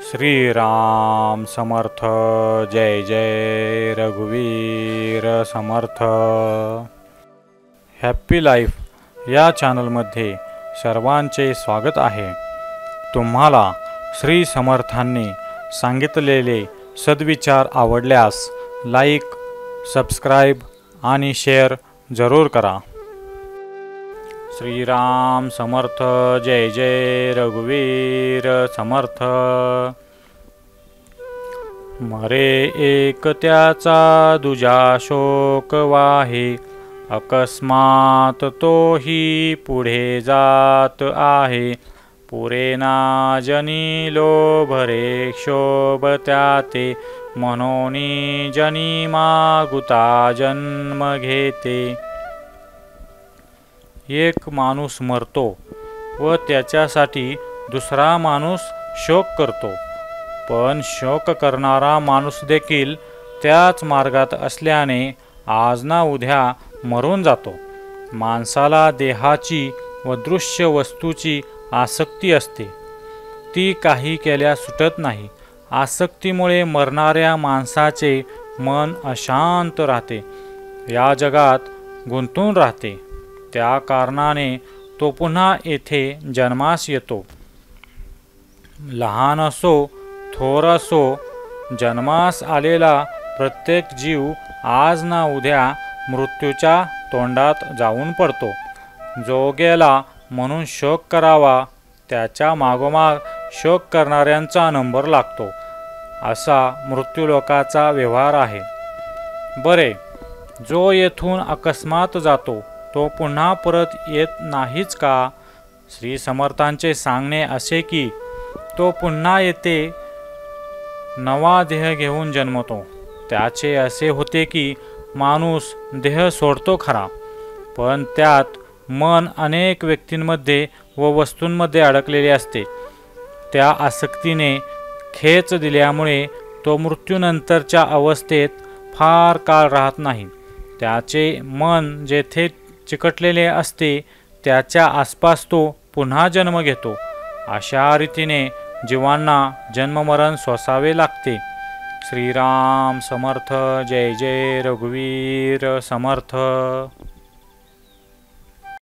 श्रीराम समर्थ। जय जय रघुवीर समर्थ। Happy life या चॅनलमध्ये सर्वांचे स्वागत आहे। तुम्हाला श्री समर्थांनी सांगितलेले सद्विचार आवडल्यास लाईक, सबस्क्राईब आणि शेअर जरूर करा। श्रीराम समर्थ। जय जय रघुवीर समर्थ। मरे एक त्याचा दुजा शोक वाहे, अकस्मात तोही पुढे जात आहे। पुरेना जनी लोभरे क्षोभ त्याते, मनोनी जनी मागुता जन्म घेते। एक माणूस मरतो व त्याच्यासाठी दुसरा माणूस शोक करतो, पण शोक करणारा माणूस देखील त्याच मार्गात असल्याने आज ना उद्या मरून जातो। माणसाला देहाची व दृश्य वस्तूची आसक्ती असते, ती काही केल्या सुटत नाही। आसक्तीमुळे मरणाऱ्या माणसाचे मन अशांत राहते, या जगात गुंतून राहते। त्या कारणाने तो पुन्हा येथे जन्मास येतो। लहान असो थोर असो, जन्मास आलेला प्रत्येक जीव आज ना उद्या मृत्यूच्या तोंडात जाऊन पडतो। जो गेला म्हणून शोक करावा, त्याच्या मागोमाग शोक करणाऱ्यांचा नंबर लागतो, असा मृत्यूलोकाचा व्यवहार आहे। बरे, जो येथून अकस्मात जातो तो पुन्हा परत येत नाहीच का? श्री समर्थांचे सांगणे असे की तो पुन्हा येते, नवा देह घेऊन जन्मतो। त्याचे असे होते की माणूस देह सोडतो खरा, पण त्यात मन अनेक व्यक्तींमध्ये व वस्तूंमध्ये अडकलेले असते। त्या आसक्तीने खेच दिल्यामुळे तो मृत्यूनंतरच्या अवस्थेत फार काळ राहत नाही। त्याचे मन जेथे चिकटलेले असते त्याच्या आसपास तो पुन्हा जन्म घेतो। अशा रीतीने जीवांना जन्ममरण सोसावे लागते। श्रीराम समर्थ। जय जय रघुवीर समर्थ।